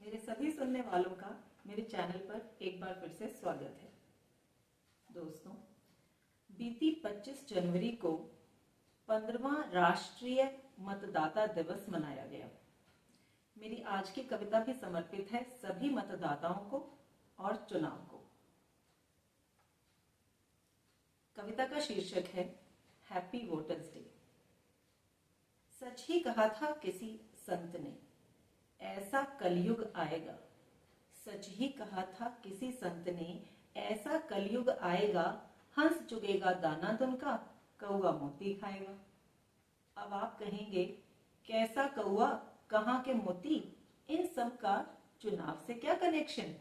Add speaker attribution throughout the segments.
Speaker 1: मेरे सभी सुनने वालों का मेरे चैनल पर एक बार फिर से स्वागत है। दोस्तों, बीती 25 जनवरी को 15वां राष्ट्रीय मतदाता दिवस मनाया गया। मेरी आज की कविता भी समर्पित है सभी मतदाताओं को और चुनाव को। कविता का शीर्षक है हैप्पी वोटर्स डे। सच ही कहा था किसी संत ने, ऐसा कलयुग आएगा। सच ही कहा था किसी संत ने, ऐसा कलयुग आएगा। हंस चुगेगा दाना दुनका, कौआ मोती खाएगा। अब आप कहेंगे, कैसा कौआ, कहाँ के मोती, इन सब का चुनाव से क्या कनेक्शन?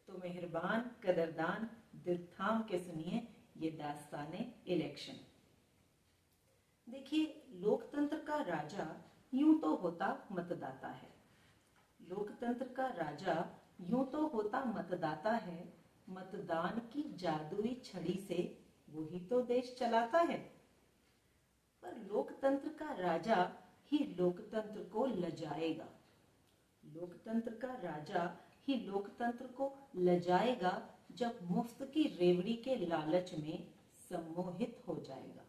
Speaker 1: तो मेहरबान कदरदान दिल थाम के सुनिए ये दास्ताने इलेक्शन। देखिए, लोकतंत्र का राजा यूं तो होता मतदाता है। लोकतंत्र का राजा यूं तो होता मतदाता है। मतदान की जादुई छड़ी से वही तो देश चलाता है। पर लोकतंत्र का राजा ही लोकतंत्र को लजाएगा। लोकतंत्र का राजा ही लोकतंत्र को लजाएगा जब मुफ्त की रेवड़ी के लालच में सम्मोहित हो जाएगा।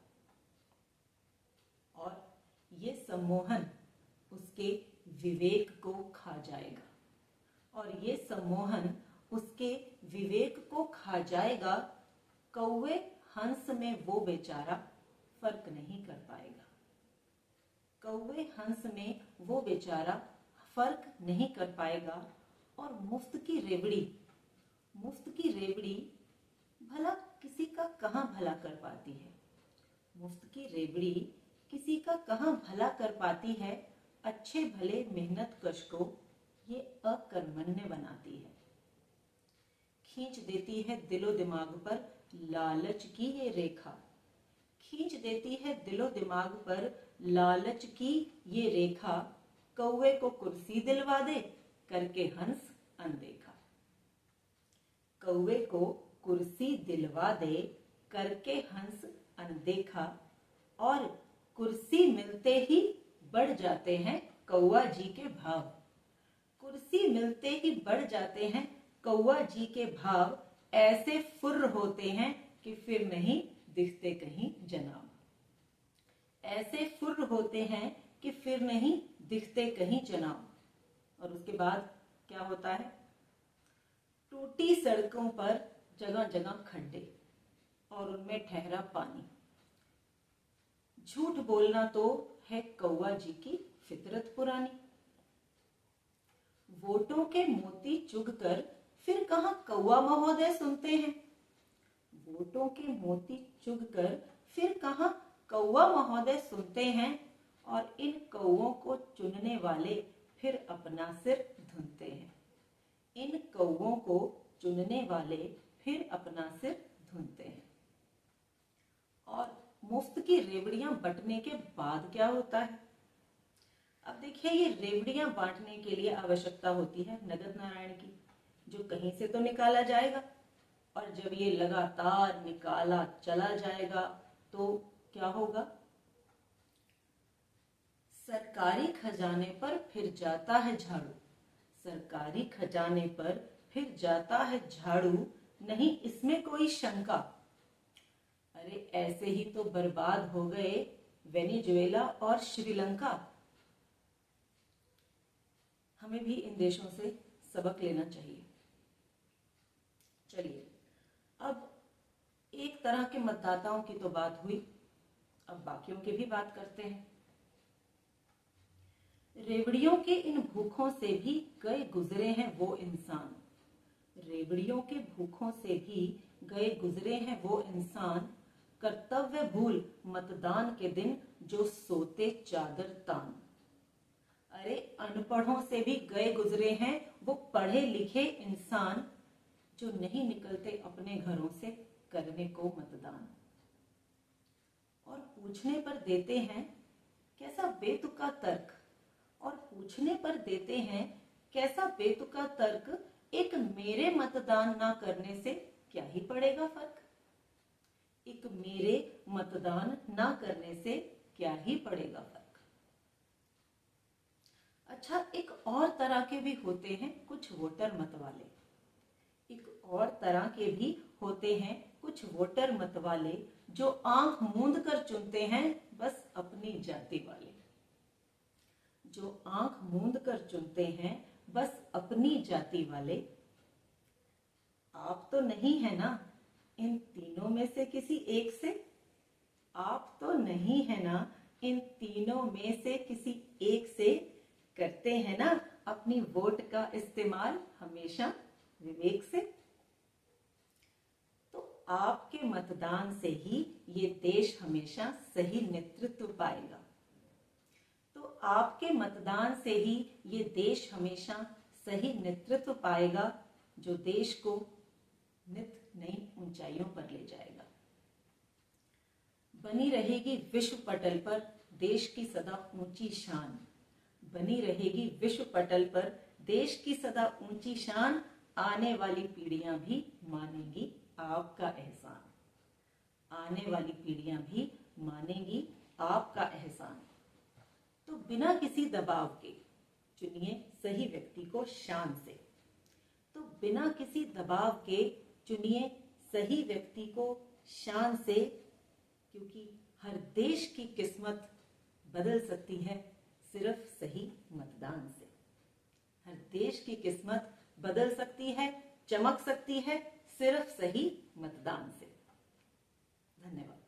Speaker 1: और ये सम्मोहन उसके विवेक को खा जाएगा। और ये सम्मोहन उसके विवेक को खा जाएगा। कौवे हंस में वो बेचारा फर्क नहीं कर पाएगा। कौवे हंस में वो बेचारा फर्क नहीं कर पाएगा। और मुफ्त की रेवड़ी भला किसी का कहाँ भला कर पाती है? मुफ्त की रेवड़ी किसी का कहाँ भला कर पाती है? अच्छे भले मेहनत कश को ये अकर्मण्य बनाती है। खींच देती है दिलो दिमाग पर लालच की ये रेखा। खींच देती है दिलो दिमाग पर लालच की ये रेखा। कौवे को कुर्सी दिलवा दे करके हंस अनदेखा। कौवे को कुर्सी दिलवा दे करके हंस अनदेखा। और कुर्सी मिलते ही बढ़ जाते हैं कौवा जी के भाव। कुर्सी मिलते ही बढ़ जाते हैं कौवा जी के भाव। ऐसे फुर्र होते हैं कि फिर नहीं दिखते कहीं जनाब। ऐसे फुर्र होते हैं कि फिर नहीं दिखते कहीं जनाब। और उसके बाद क्या होता है? टूटी सड़कों पर जगह जगह खड्डे और उनमें ठहरा पानी। झूठ बोलना तो है कौवा जी की फितरत पुरानी। वोटों के मोती चुगकर फिर कहाँ कौवा महोदय सुनते हैं। वोटों के मोती चुगकर फिर कहाँ कौवा महोदय सुनते हैं। और इन कौवों को चुनने वाले फिर अपना सिर धुनते हैं। इन कौवों को चुनने वाले फिर अपना सिर धुनते हैं। और मुफ्त की रेवड़ियां बंटने के बाद क्या होता है? अब देखिए, ये रेवड़ियां बांटने के लिए आवश्यकता होती है नगद नारायण की, जो कहीं से तो निकाला जाएगा। और जब ये लगातार निकाला चला जाएगा तो क्या होगा? सरकारी खजाने पर फिर जाता है झाड़ू। सरकारी खजाने पर फिर जाता है झाड़ू, नहीं इसमें कोई शंका। अरे ऐसे ही तो बर्बाद हो गए वेनेजुएला और श्रीलंका। हमें भी इन देशों से सबक लेना चाहिए। चलिए, अब एक तरह के मतदाताओं की तो बात हुई, अब बाकियों की भी बात करते हैं। रेवड़ियों के इन भूखों से भी गए गुजरे हैं वो इंसान। रेवड़ियों के भूखों से भी गए गुजरे हैं वो इंसान। कर्तव्य भूल मतदान के दिन जो सोते चादर तान। अरे अनपढ़ों से भी गए गुजरे हैं वो पढ़े लिखे इंसान, जो नहीं निकलते अपने घरों से करने को मतदान। और पूछने पर देते हैं कैसा बेतुका तर्क। और पूछने पर देते हैं कैसा बेतुका तर्क। एक मेरे मतदान ना करने से क्या ही पड़ेगा फर्क। एक मेरे मतदान ना करने से क्या ही पड़ेगा फर्क। अच्छा, एक और तरह के भी होते हैं कुछ वोटर मत वाले। एक और तरह के भी होते हैं कुछ वोटर मत वाले, जो आंख मूंद कर चुनते हैं बस अपनी जाति वाले। जो आंख मूंद कर चुनते हैं बस अपनी जाति वाले। आप तो नहीं है ना इन तीनों में से किसी एक से? आप तो नहीं है ना इन तीनों में से किसी एक से? करते हैं ना अपनी वोट का इस्तेमाल हमेशा विवेक से? तो आपके मतदान से ही ये देश हमेशा सही नेतृत्व पाएगा। तो आपके मतदान से ही ये देश हमेशा सही नेतृत्व पाएगा, जो देश को नित नई ऊंचाइयों पर ले जाएगा। बनी रहेगी विश्व पटल पर देश की सदा ऊंची शान। बनी रहेगी विश्व पटल पर देश की सदा ऊंची शान। आने वाली पीढ़ियां भी मानेंगी आपका एहसान। आने वाली पीढ़ियां भी मानेंगी आपका एहसान। तो बिना किसी दबाव के चुनिए सही व्यक्ति को शान से। तो बिना किसी दबाव के चुनिए सही व्यक्ति को शान से, क्योंकि हर देश की किस्मत बदल सकती है सिर्फ सही मतदान से। हर देश की किस्मत बदल सकती है, चमक सकती है सिर्फ सही मतदान से। धन्यवाद।